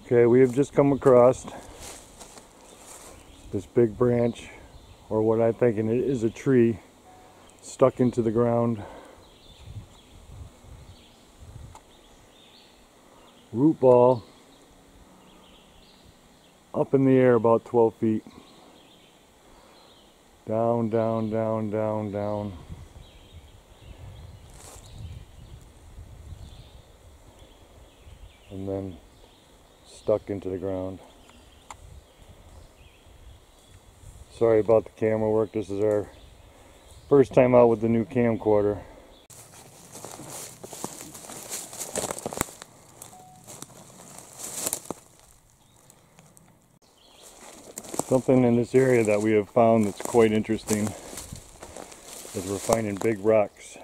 Okay, we have just come across this big branch, or what I'm thinking it is a tree, stuck into the ground. Root ball up in the air about 12 feet. Down, down, down, down, down. And then stuck into the ground. Sorry about the camera work. This is our first time out with the new camcorder. Something in this area that we have found that's quite interesting is we're finding big rocks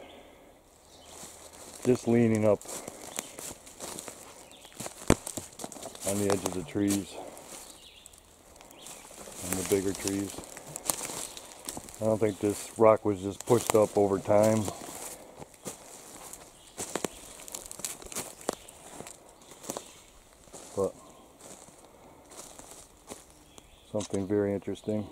just leaning up on the edge of the trees, and the bigger trees. I don't think this rock was just pushed up over time. But something very interesting.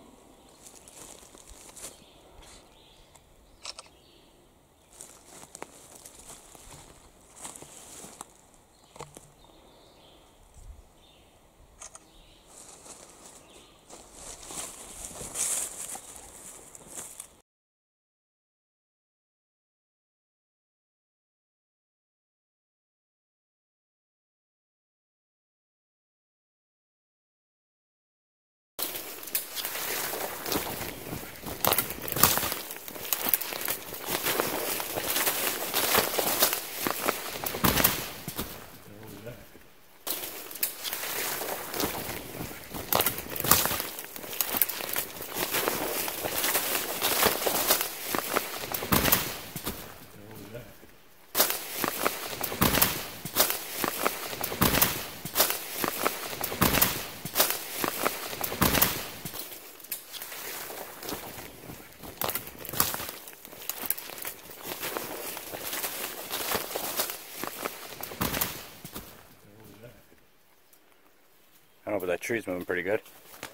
I don't know, but that tree's moving pretty good.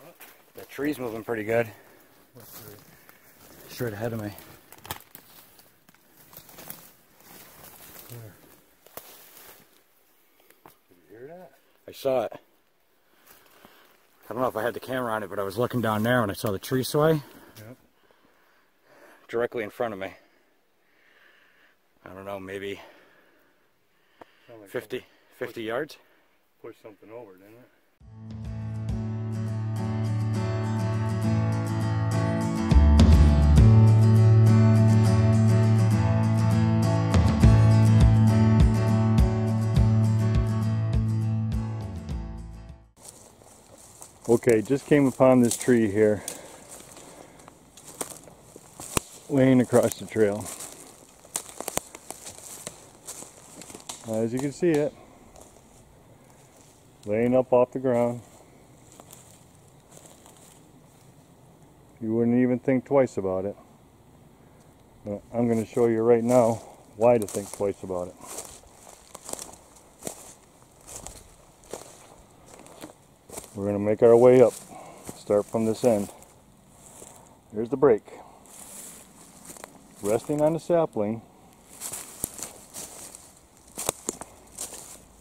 What? That tree's moving pretty good. What tree? Straight ahead of me. Where? Did you hear that? I saw it. I don't know if I had the camera on it, but I was looking down there and I saw the tree sway. Yep. Directly in front of me. I don't know, maybe Like 50 yards? Push something over, didn't it? Okay, just came upon this tree here, laying across the trail. As you can see it, laying up off the ground. You wouldn't even think twice about it. But I'm going to show you right now why to think twice about it. We're going to make our way up. Start from this end. Here's the break. Resting on the sapling.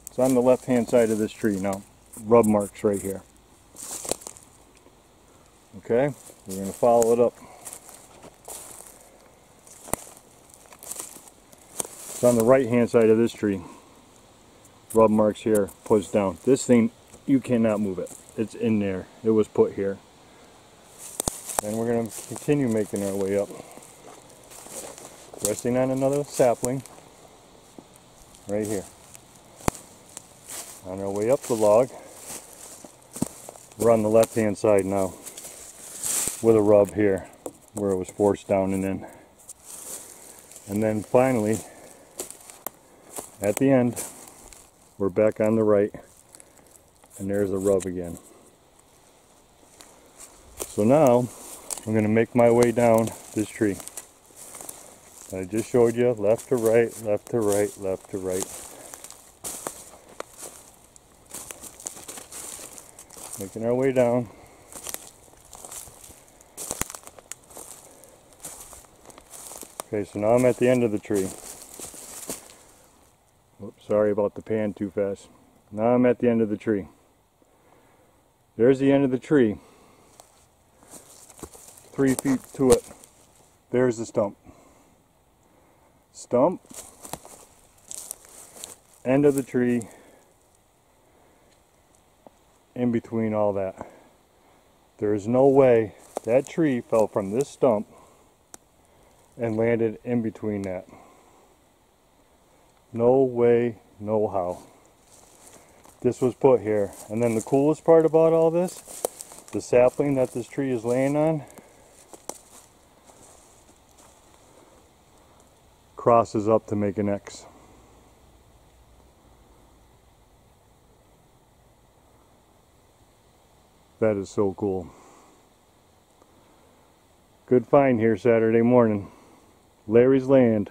It's on the left hand side of this tree now. Rub marks right here. Okay, we're going to follow it up. It's on the right hand side of this tree. Rub marks here, pushed down. This thing, you cannot move it. It's in there. It was put here. And we're going to continue making our way up. Resting on another sapling. Right here. On our way up the log. We're on the left hand side now. With a rub here. Where it was forced down and in. And then finally, at the end, we're back on the right. And there's the rub again. So now, I'm going to make my way down this tree. I just showed you left to right, left to right, left to right. Making our way down. Okay, so now I'm at the end of the tree. Oops, sorry about the pan too fast. Now I'm at the end of the tree. There's the end of the tree. 3 feet to it. There's the stump. Stump. End of the tree. In between all that. There is no way that tree fell from this stump and landed in between that. No way, no how. This was put here. And then the coolest part about all this, the sapling that this tree is laying on crosses up to make an X. That is so cool. Good find here Saturday morning. Larry's Land.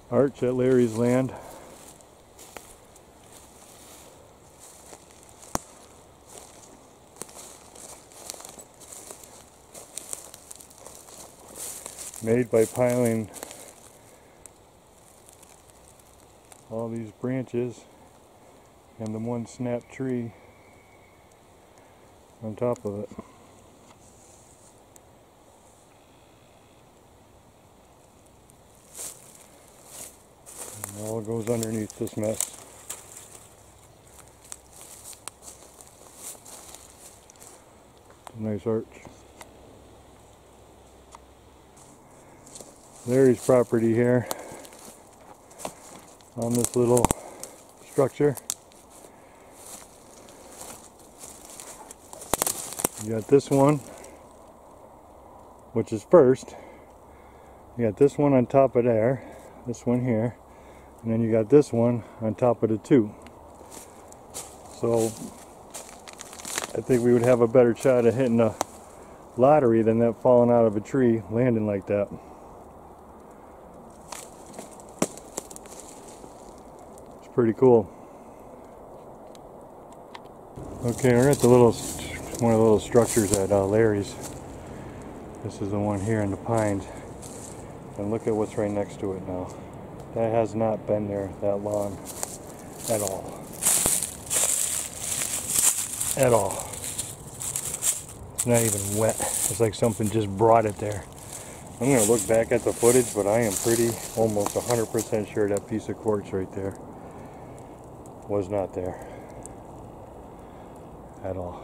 Arch at Larry's Land. Made by piling all these branches and the one snap tree on top of it. And all goes underneath this mess. It's a nice arch. Larry's property here on this little structure. You got this one, which is first. You got this one on top of there, this one here, and then you got this one on top of the two. So I think we would have a better shot at hitting a lottery than that falling out of a tree, landing like that. Pretty cool. Okay, we're at the little, one of the little structures at Larry's. This is the one here in the pines. And look at what's right next to it now. That has not been there that long at all. At all. It's not even wet. It's like something just brought it there. I'm going to look back at the footage, but I am pretty almost 100% sure that piece of quartz right there was not there at all.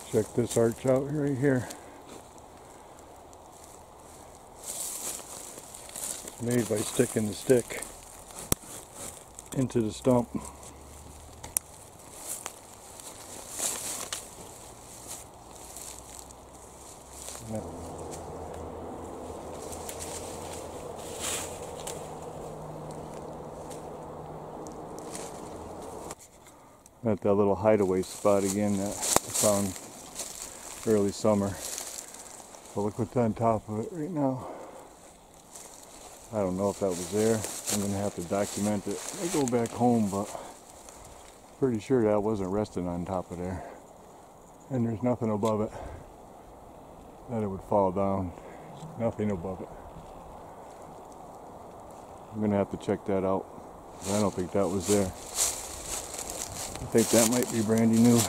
Check this arch out right here. It's made by sticking the stick into the stump. At that little hideaway spot again that I found early summer. But look what's on top of it right now. I don't know if that was there. I'm going to have to document it. I go back home, but pretty sure that wasn't resting on top of there. And there's nothing above it that it would fall down. Nothing above it. I'm going to have to check that out. I don't think that was there. I think that might be brandy new.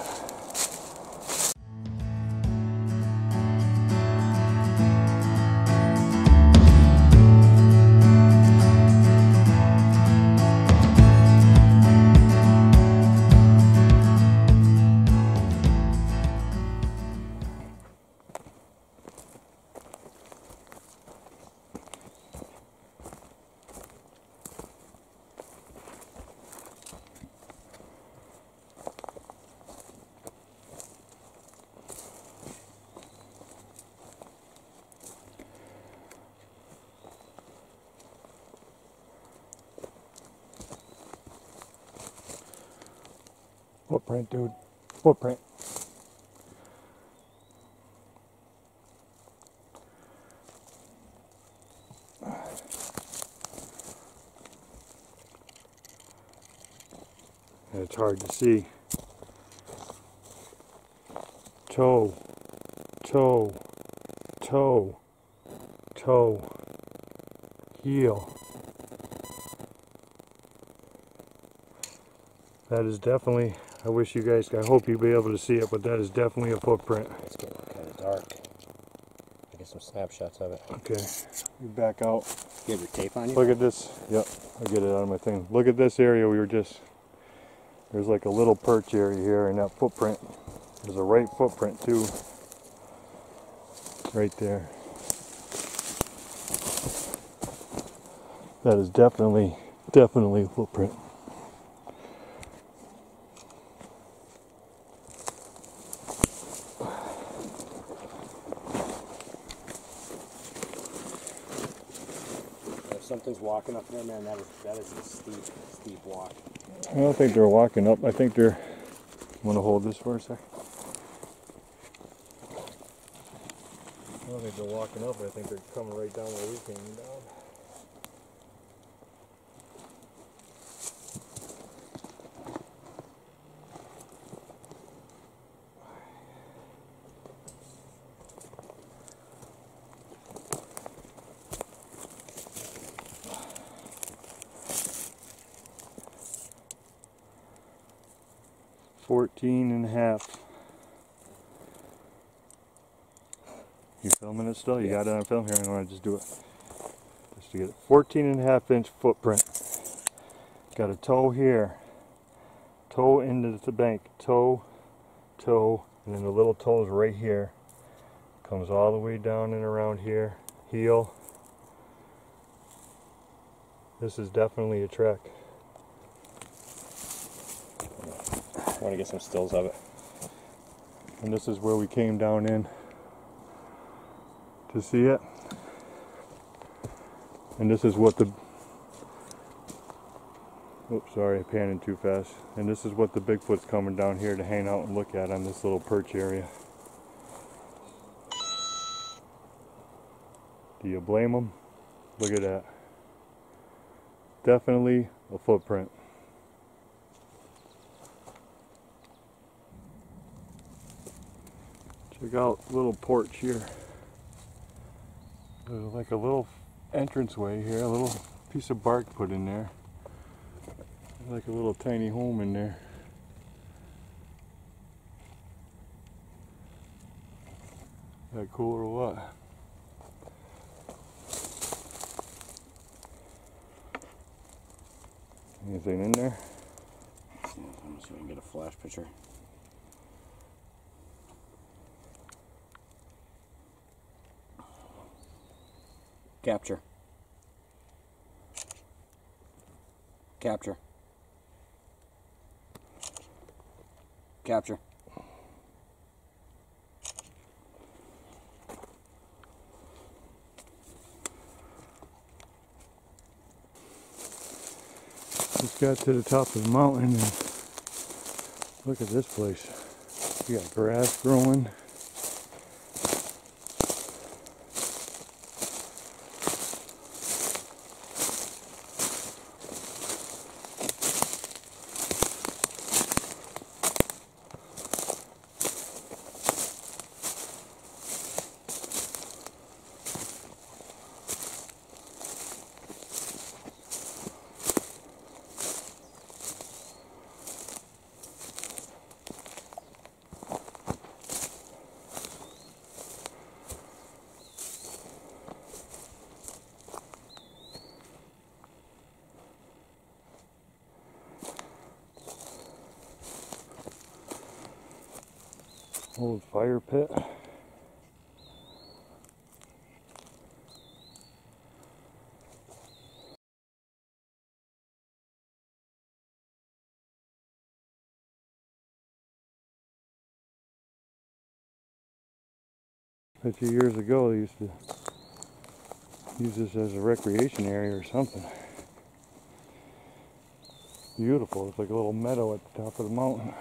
Footprint, dude. Footprint. And it's hard to see. Toe, toe, toe, toe, heel. That is definitely, I wish you guys, I hope you'll be able to see it, but that is definitely a footprint. It's getting kind of dark. I get some snapshots of it. Okay, you back out. You have your tape on you? Look at this. Yep, I'll get it out of my thing. Look at this area we were just, there's like a little perch area here, and that footprint, there's a right footprint too. Right there. That is definitely a footprint. If something's walking up there, man, that is a steep walk. I don't think they're walking up. I think they're, want to hold this for a sec? I don't think they're walking up. I think they're coming right down where we came down. $14.5. You filming it still? You got it on film? Here, I want to just do it. Just to get it. 14.5-inch footprint. Got a toe here. Toe into the bank. Toe, toe, and then the little toe is right here. Comes all the way down and around here. Heel. This is definitely a trek. I want to get some stills of it. And this is where we came down in to see it. And this is what the, oops, sorry, I panned too fast. And this is what the Bigfoot's coming down here to hang out and look at on this little perch area. Do you blame them? Look at that. Definitely a footprint. Check out little porch here. There's like a little entranceway here, a little piece of bark put in there. Like a little tiny home in there. Is that cool or what? Anything in there? Let me see if I can get a flash picture. Capture. Capture. Capture. Just got to the top of the mountain and look at this place. You got grass growing. Old fire pit. A few years ago they used to use this as a recreation area or something. Beautiful. It's like a little meadow at the top of the mountain.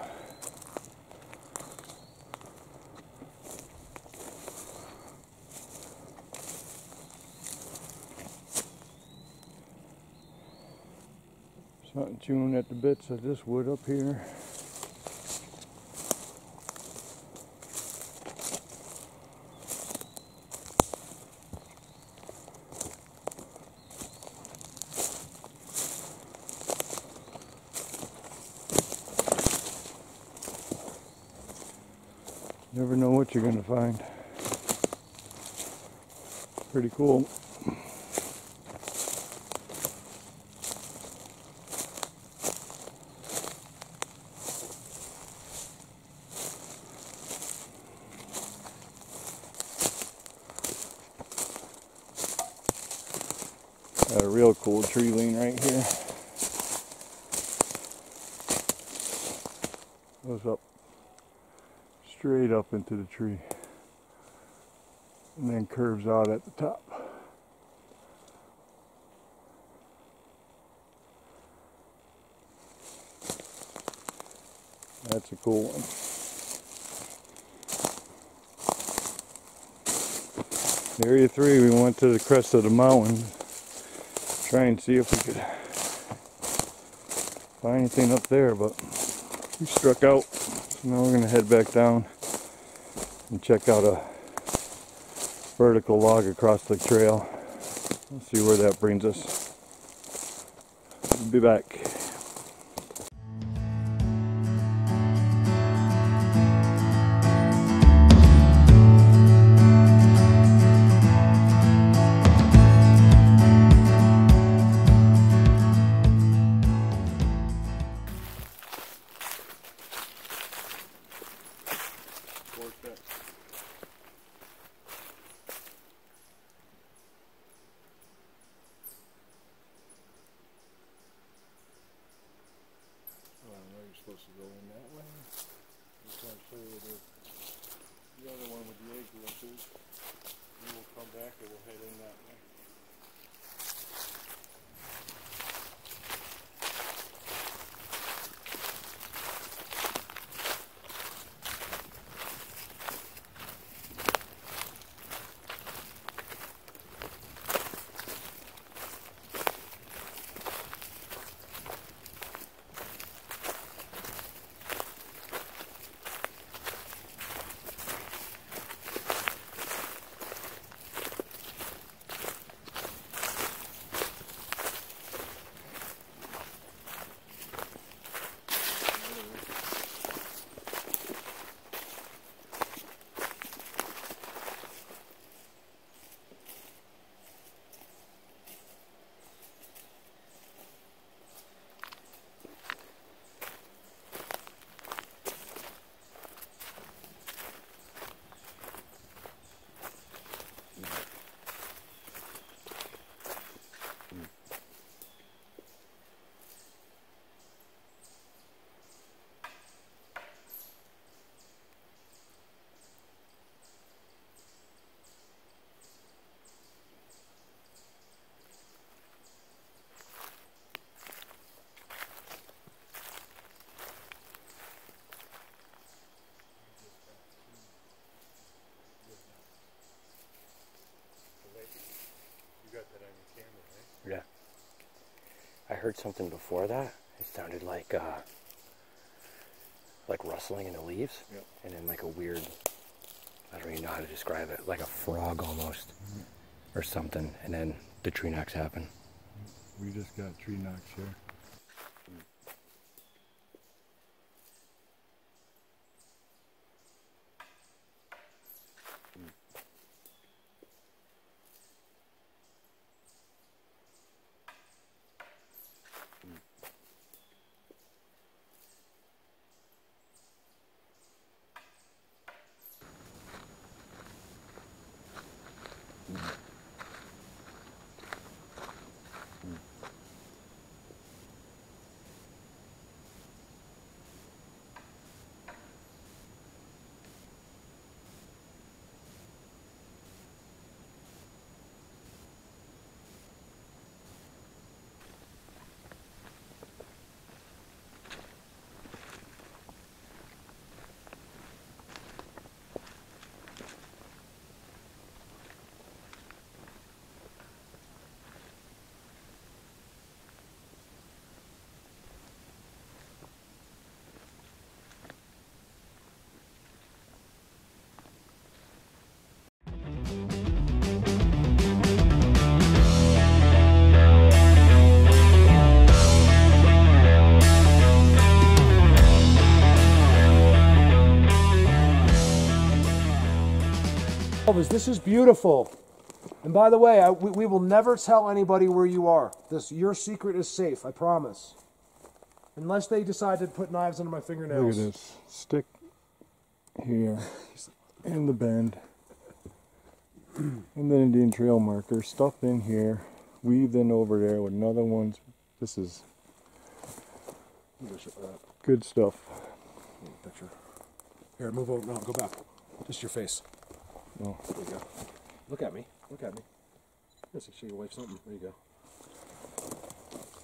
Not chewing at the bits of this wood up here. Never know what you're going to find. Pretty cool. Got a real cool tree lean right here. Goes up, straight up into the tree, and then curves out at the top. That's a cool one. Area 3, we went to the crest of the mountain, try and see if we could find anything up there, but we struck out. So now we're going to head back down and check out a vertical log across the trail. Let's see where that brings us. We'll be back. Supposed to go in that way. Just want to show you the other one with the egg glitches. And we'll come back and we'll head in that way. Yeah. I heard something before that. It sounded like rustling in the leaves. Yep. And then like a weird, I don't even know how to describe it, like a frog almost. Or something. And then the tree knocks happen. We just got tree knocks here. is this is beautiful. And by the way, we will never tell anybody where you are. Your secret is safe, I promise. Unless they decide to put knives under my fingernails. Look at this. Stick here in the bend. And then Indian trail marker stuffed in here. Weaved in over there with another one. This is good stuff. Picture. Here, move over. No, go back. Just your face. Oh. There you go. Look at me. Look at me. Let's show your wife something. There you go.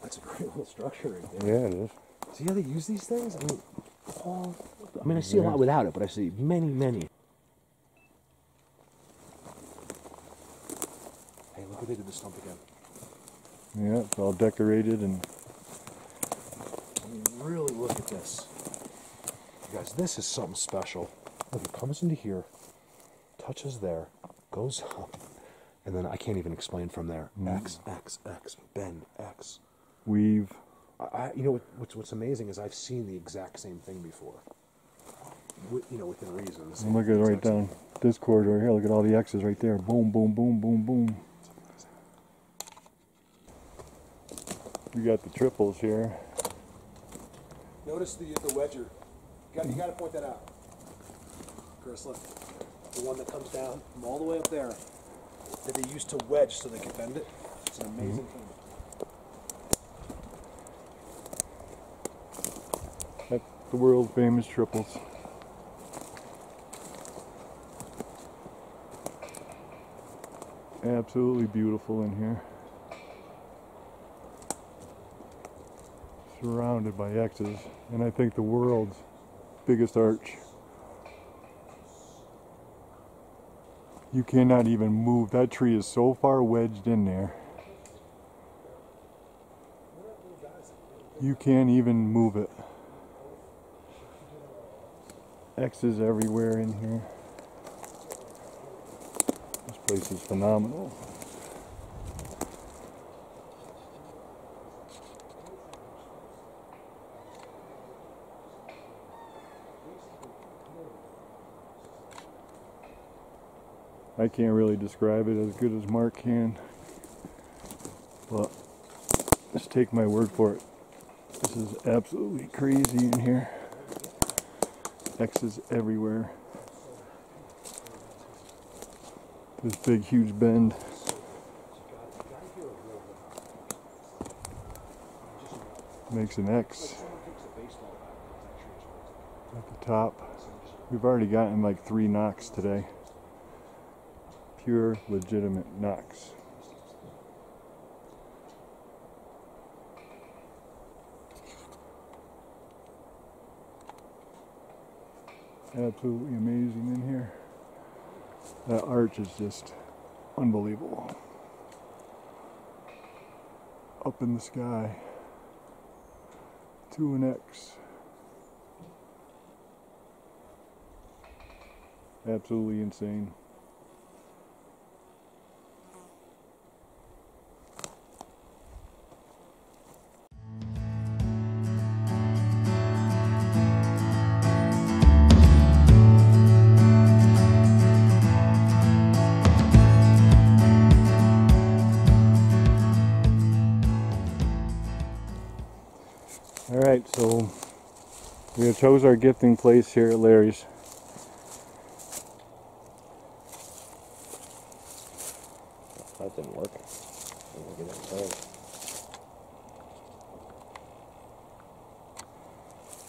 That's a great little structure right there. Yeah, it is. See how they use these things? I mean, I see a lot without it, but I see many, many. Hey, look what they did the stump again. Yeah, it's all decorated and... I mean, really look at this. You guys, this is something special. Look, it comes into here, touches there, goes up, and then I can't even explain from there. X, X, X, bend, X. Weave. You know what's amazing is I've seen the exact same thing before. You know, within reason. Look at right down this corridor here. Look at all the X's right there. Boom, boom, boom, boom, boom. We got the triples here. Notice the wedger. You got to point that out. Chris, look. The one that comes down from all the way up there that they used to wedge so they could bend it. It's an amazing thing. That's the world famous triples. Absolutely beautiful in here. Surrounded by X's, and I think the world's biggest arch. You cannot even move. That tree is so far wedged in there. You can't even move it. X's everywhere in here. This place is phenomenal. I can't really describe it as good as Mark can, but just take my word for it. This is absolutely crazy in here. X's everywhere. This big, huge bend. Makes an X at the top. We've already gotten like 3 knocks today. Pure, legitimate knocks. Absolutely amazing in here. That arch is just unbelievable. Up in the sky. To an X. Absolutely insane. Alright, so we chose our gifting place here at Larry's. That didn't work.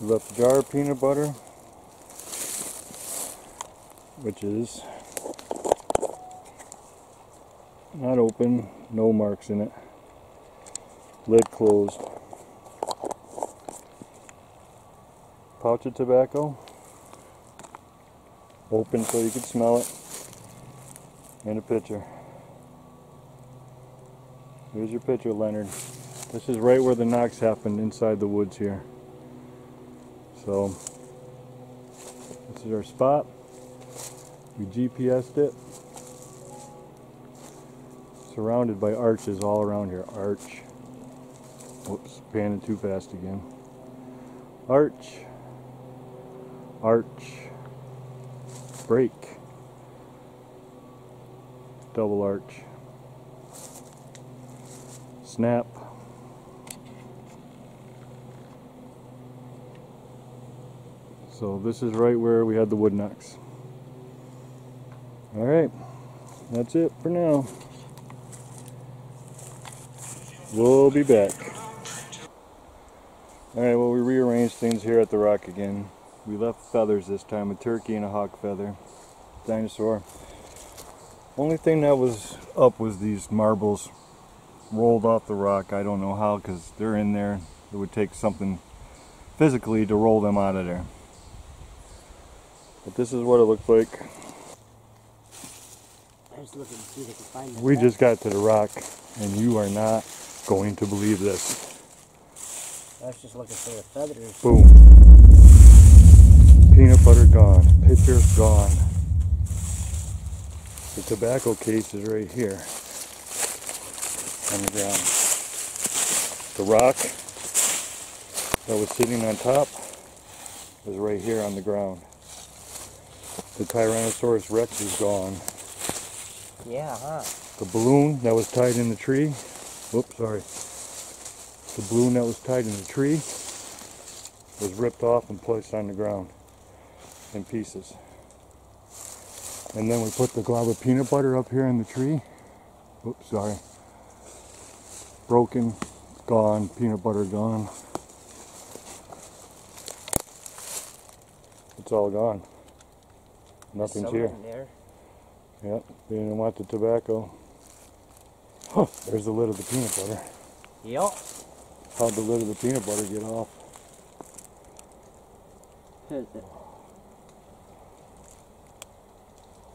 We left a jar of peanut butter, which is not open, no marks in it, lid closed. Pouch of tobacco, open so you can smell it, and a pitcher. Here's your pitcher, Leonard. This is right where the knocks happened, inside the woods here. So, this is our spot. We GPS'd it. Surrounded by arches all around here. Arch. Whoops, panning too fast again. Arch. Arch. Break. double arch, snap. So this is right where we had the wood knocks. Alright, that's it for now. We'll be back. Alright, well, we rearranged things here at the rock again. We left feathers this time, a turkey and a hawk feather. Dinosaur. Only thing that was up was these marbles rolled off the rock. I don't know how, because they're in there. It would take something physically to roll them out of there. But this is what it looks like. I was looking to see if I could find We just got to the rock, and you are not going to believe this. I was just looking for the feathers. Boom. Peanut butter gone. Pitcher gone. The tobacco case is right here on the ground. The rock that was sitting on top is right here on the ground. The Tyrannosaurus Rex is gone. Yeah, huh? The balloon that was tied in the tree, whoops, sorry. The balloon that was tied in the tree was ripped off and placed on the ground in pieces. And then we put the glob of peanut butter up here in the tree. Oops, sorry. Broken, gone, peanut butter gone. It's all gone. Nothing's Some here. in there. Yep, they didn't want the tobacco. Huh, there's the lid of the peanut butter. Yep. How'd the lid of the peanut butter get off?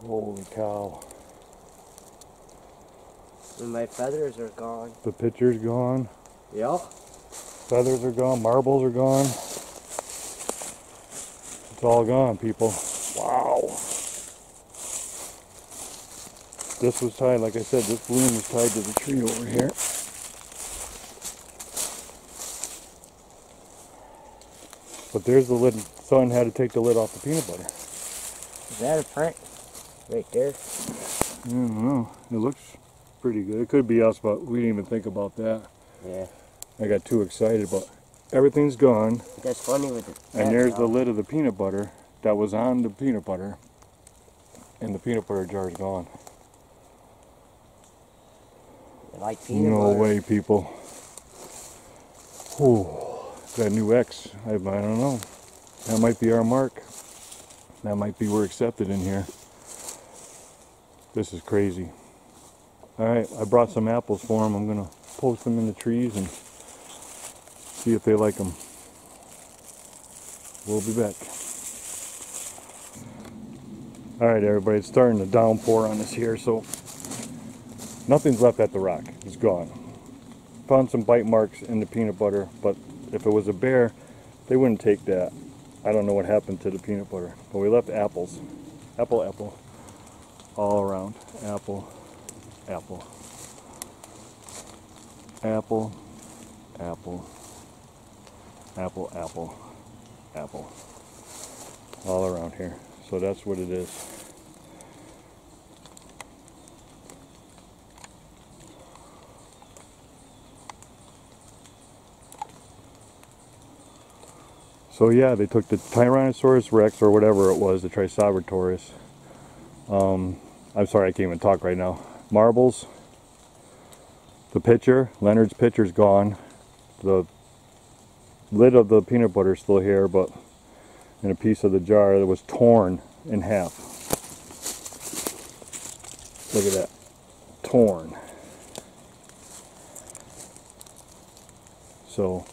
Holy cow. And my feathers are gone. The pitcher's gone. Yep. Feathers are gone. Marbles are gone. It's all gone, people. Wow. This was tied, like I said, this balloon was tied to the tree over here. But there's the lid. Son had to take the lid off the peanut butter. Is that a print? Right there. I don't know. It looks pretty good. It could be us, but we didn't even think about that. Yeah. I got too excited, but everything's gone. That's funny with the And there's the lid of the peanut butter that was on the peanut butter. And the peanut butter jar is gone. I like peanut No butter. way, people. Oh, that new X. I don't know. That might be our mark. That might be we're accepted in here. This is crazy. Alright, I brought some apples for them. I'm going to post them in the trees and see if they like them. We'll be back. Alright everybody, it's starting to downpour on us here, so nothing's left at the rock. It's gone. Found some bite marks in the peanut butter, but if it was a bear, they wouldn't take that. I don't know what happened to the peanut butter. But we left apples. Apple, apple. All around. Apple, apple. Apple, apple. Apple, apple, apple. All around here. So that's what it is. So yeah, they took the Tyrannosaurus Rex or whatever it was, the Triceratops. I'm sorry, I can't even talk right now. Marbles. The pitcher, Leonard's pitcher's gone. The lid of the peanut butter is still here, but in a piece of the jar that was torn in half. Look at that. Torn. So,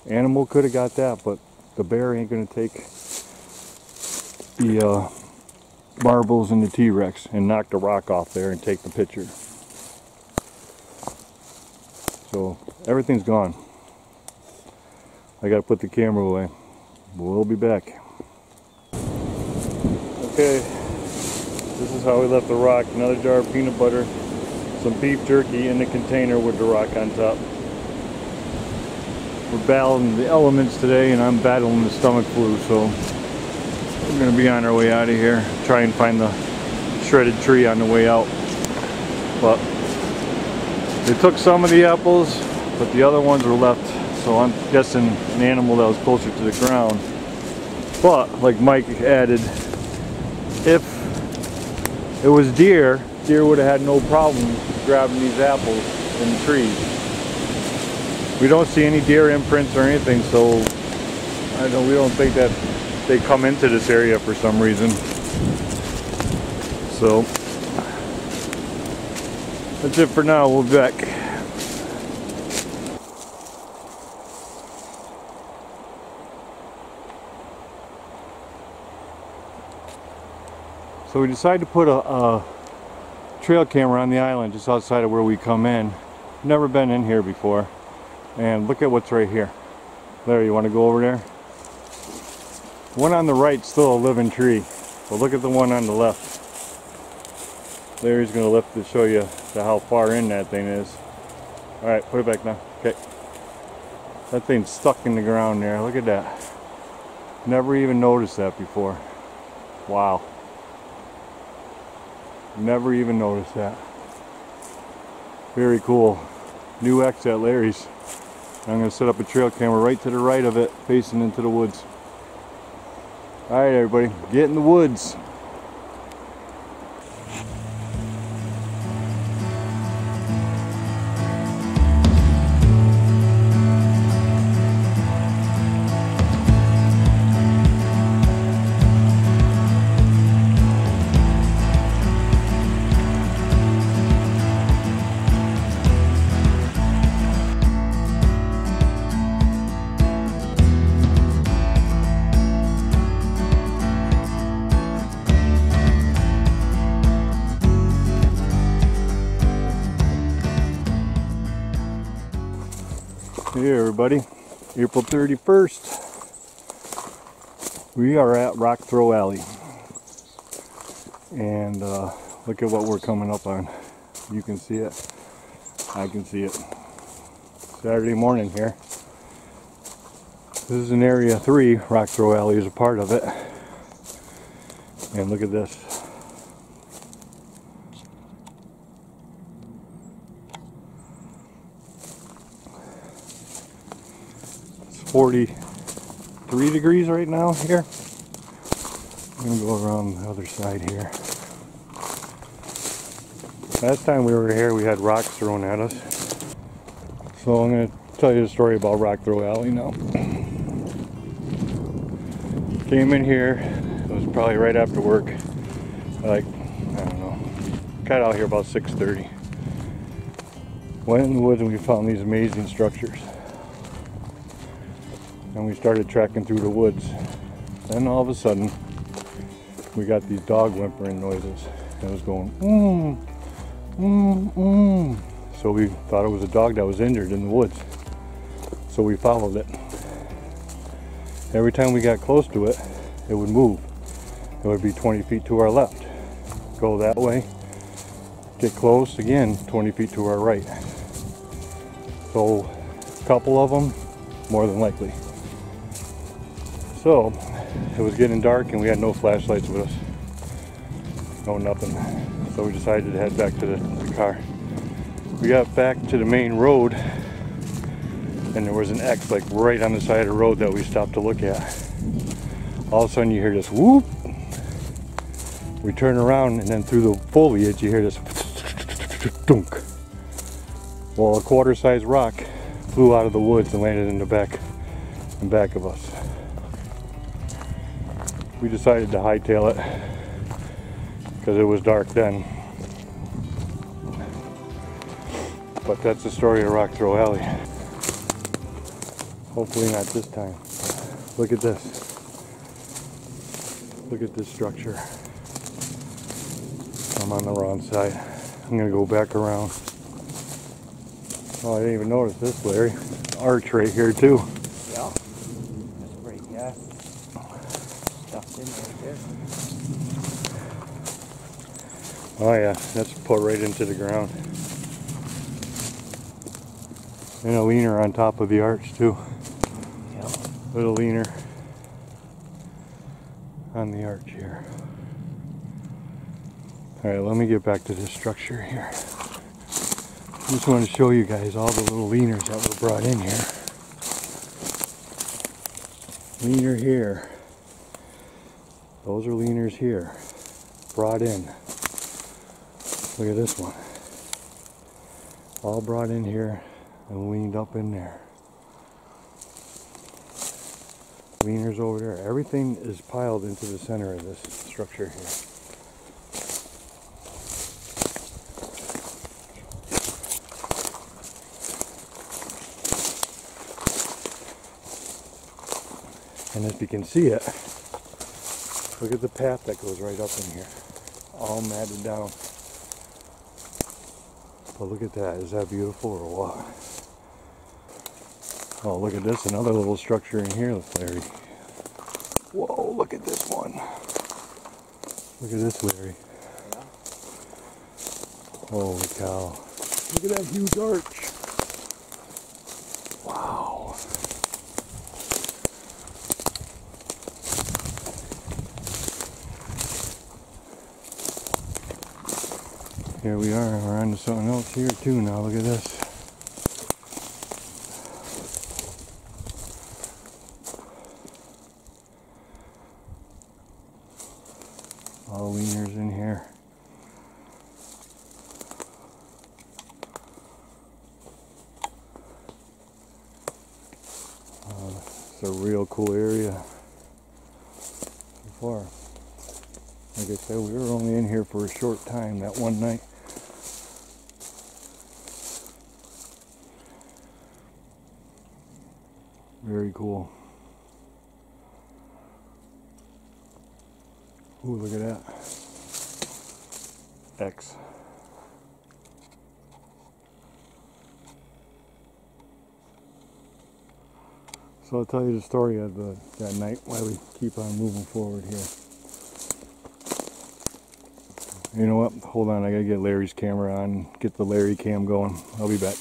animal could have got that, but the bear ain't going to take the marbles and the T-Rex and knock the rock off there and take the pitcher. So everything's gone. I gotta put the camera away. We'll be back. Okay, this is how we left the rock. Another jar of peanut butter, some beef jerky in the container with the rock on top. We're battling the elements today, and I'm battling the stomach flu, so we're gonna be on our way out of here. Try and find the shredded tree on the way out. but they took some of the apples, but the other ones were left. So I'm guessing an animal that was closer to the ground. But like Mike added, if it was deer would have had no problem grabbing these apples in the trees. We don't see any deer imprints or anything, so we don't think that they come into this area for some reason. So that's it for now. We'll be back. So we decided to put a trail camera on the island just outside of where we come in. Never been in here before. And look at what's right here. Larry, you want to go over there? The one on the right is still a living tree. But look at the one on the left. Larry's going to lift to show you how far in that thing is. Alright, put it back now. Okay. That thing's stuck in the ground there. Look at that. Never even noticed that before. Wow. Never even noticed that. Very cool. New X at Larry's. I'm going to set up a trail camera right to the right of it, facing into the woods. Alright everybody, get in the woods. Hey everybody, April 31st. We are at Rock Throw Alley. And look at what we're coming up on. You can see it. I can see it. Saturday morning here. This is an Area 3. Rock Throw Alley is a part of it. And look at this. It's 43 degrees right now here. I'm going to go around the other side here. Last time we were here we had rocks thrown at us. So I'm going to tell you the story about Rock Throw Alley now. Came in here, it was probably right after work. Like, I don't know, got out here about 6:30. Went in the woods and we found these amazing structures. And we started trekking through the woods. Then all of a sudden, we got these dog whimpering noises. It was going, So we thought it was a dog that was injured in the woods. So we followed it. Every time we got close to it, it would move. It would be 20 feet to our left. Go that way. Get close again, 20 feet to our right. So a couple of them, more than likely. So it was getting dark and we had no flashlights with us. No nothing. So we decided to head back to the car. We got back to the main road and there was an X like right on the side of the road that we stopped to look at. All of a sudden you hear this whoop. We turn around and then through the foliage you hear this dunk. Well, a quarter-sized rock flew out of the woods and landed in the back of us. We decided to hightail it because it was dark then. But that's the story of Rock Throw Alley. Hopefully not this time. Look at this. Look at this structure. I'm on the wrong side. I'm gonna go back around. Oh, I didn't even notice this, Larry. Arch right here too. Yeah. That's great, yeah. Stuffed in right there. Oh yeah, that's put right into the ground. And a leaner on top of the arch too. Yeah. Little leaner on the arch here. Alright, let me get back to this structure here. Just want to show you guys all the little leaners that were brought in here. Leaner here. Those are leaners here. Brought in. Look at this one. All brought in here and leaned up in there. Leaners over there. Everything is piled into the center of this structure here. And if you can see it, look at the path that goes right up in here. All matted down. But look at that. Is that beautiful or what? Oh, look at this. Another little structure in here, Larry. Whoa, look at this one. Look at this, Larry. Holy cow. Look at that huge arch. Wow. Here we are, we're on to something else here too now. Look at this. All leaners in here. It's a real cool area so far. Like I said, we were only in here for a short time that one night. Very cool. Ooh, look at that. X. So I'll tell you the story of that night while we keep on moving forward here. You know what? Hold on, I gotta get Larry's camera on, get the Larry cam going. I'll be back.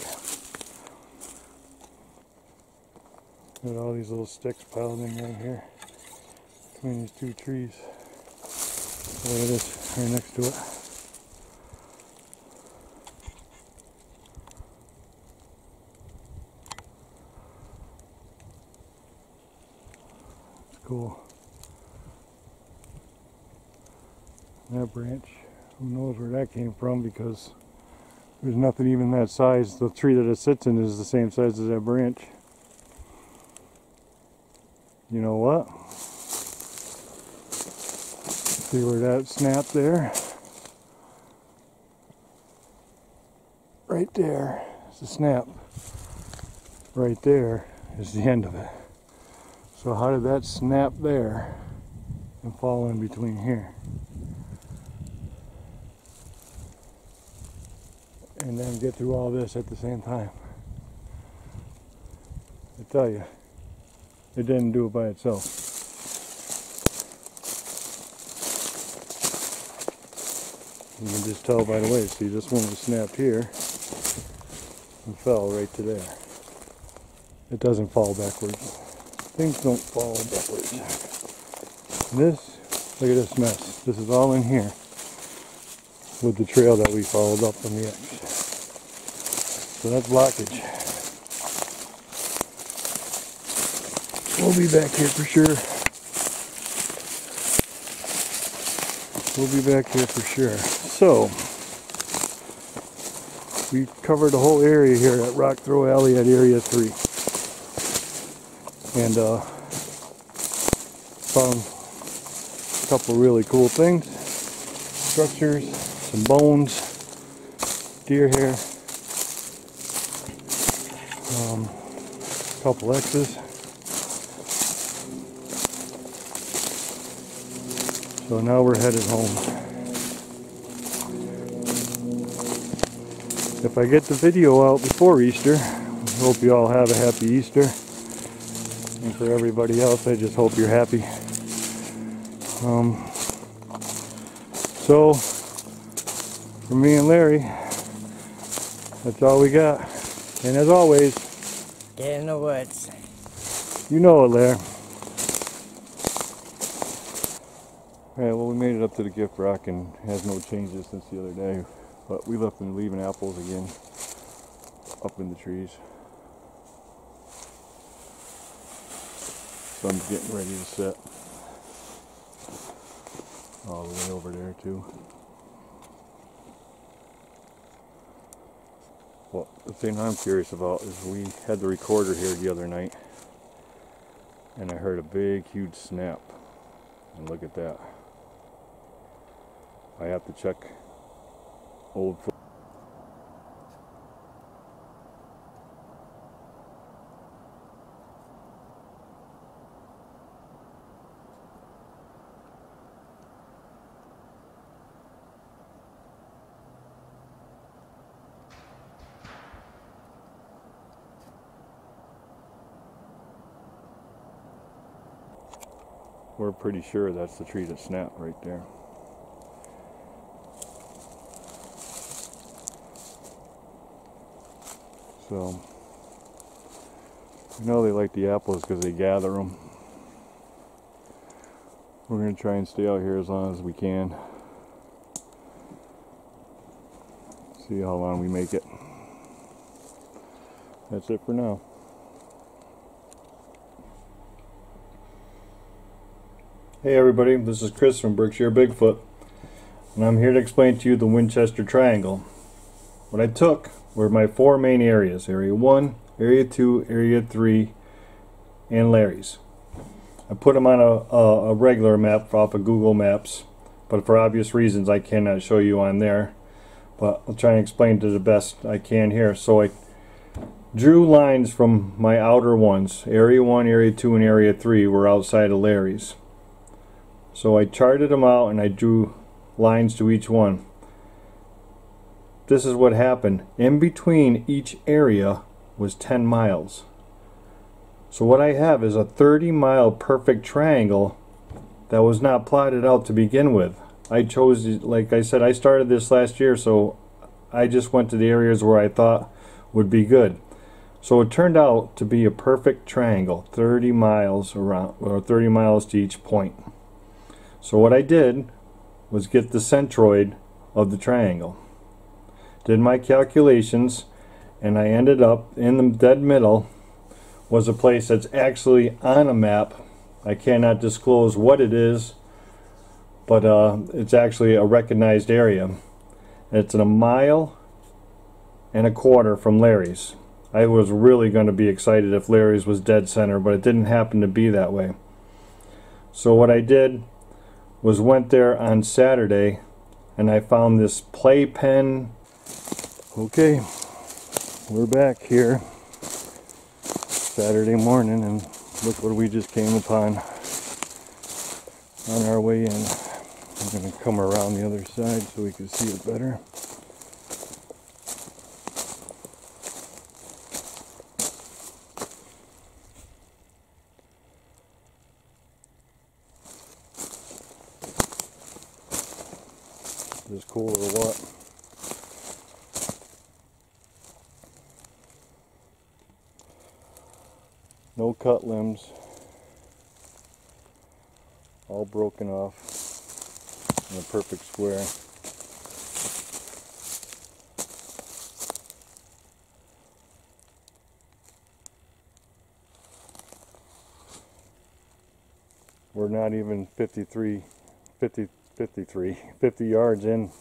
Look at all these little sticks piled in right here between these two trees. Look at this right next to it. It's cool. That branch, who knows where that came from, because there's nothing even that size. The tree that it sits in is the same size as that branch. You know what? See where that snapped there? Right there is the snap. Right there is the end of it. So how did that snap there and fall in between here? And then get through all this at the same time? I tell you, it didn't do it by itself. You can just tell by the way. See, this one was snapped here and fell right to there. It doesn't fall backwards. Things don't fall backwards. This, look at this mess. This is all in here with the trail that we followed up from the X. So that's blockage. We'll be back here for sure. We'll be back here for sure. So, we covered the whole area here at Rock Throw Alley at Area 3. And found a couple really cool things. Structures, some bones, deer hair, a couple X's. So now we're headed home. If I get the video out before Easter, I hope you all have a happy Easter. And for everybody else, I just hope you're happy. So, for me and Larry, that's all we got. And as always, Get in the woods. you know it, Larry. Alright, well, we made it up to the gift rock and has no changes since the other day. But we left them leaving apples again. up in the trees. Sun's getting ready to set. All the way over there too. Well, the thing I'm curious about is we had the recorder here the other night and I heard a big huge snap, and look at that. I have to check old footage. We're pretty sure that's the tree that snapped right there. So, you know they like the apples because they gather them. We're going to try and stay out here as long as we can. See how long we make it. That's it for now. Hey everybody, this is Chris from Berkshire Bigfoot, and I'm here to explain to you the Winchester Triangle. What I took were my four main areas: Area 1, Area 2, Area 3, and Larry's. I put them on a regular map off of Google Maps, but for obvious reasons I cannot show you on there, but I'll try and explain to the best I can here. So I drew lines from my outer ones. Area 1, Area 2, and Area 3 were outside of Larry's. So I charted them out and I drew lines to each one. This is what happened. In between each area was 10 miles. So what I have is a 30-mile perfect triangle that was not plotted out to begin with. I chose, like I said, I started this last year, so I just went to the areas where I thought would be good. So it turned out to be a perfect triangle, 30 miles around, or 30 miles to each point. So what I did was get the centroid of the triangle. Did my calculations, and I ended up in the dead middle was a place that's actually on a map. I cannot disclose what it is, but it's actually a recognized area. It's a 1.25 miles from Larry's. I was really going to be excited if Larry's was dead center, but it didn't happen to be that way. So what I did was went there on Saturday and I found this playpen. Okay, we're back here Saturday morning and look what we just came upon on our way in. I'm going to come around the other side so we can see it better. Is cool or what? No cut limbs, all broken off in a perfect square. We're not even 50 yards in.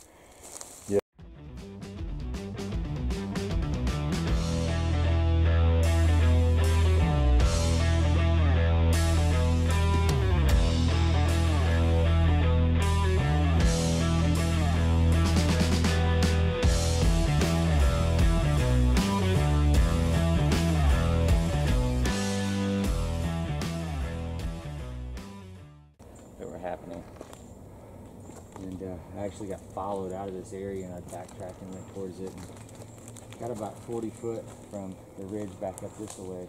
That were happening. And I actually got followed out of this area and I backtracked and went towards it and got about 40 foot from the ridge back up this way,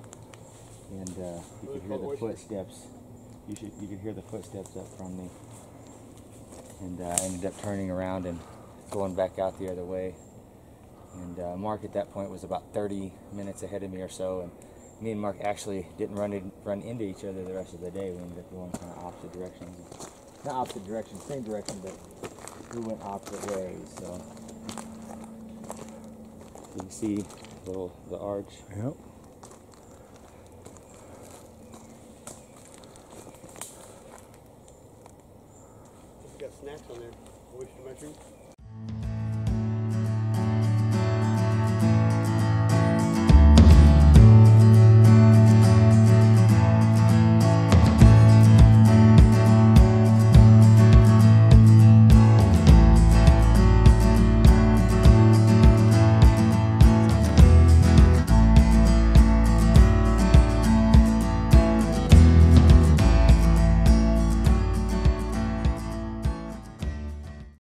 and you could hear the footsteps. You could hear the footsteps up from me, and I ended up turning around and going back out the other way. And Mark at that point was about 30 minutes ahead of me or so, and me and Mark actually didn't run into each other the rest of the day. We ended up going kind of opposite directions. Not opposite directions, same direction, but we went opposite ways. So you can see the arch. Yep. You got snacks on there. Oyster mushroom.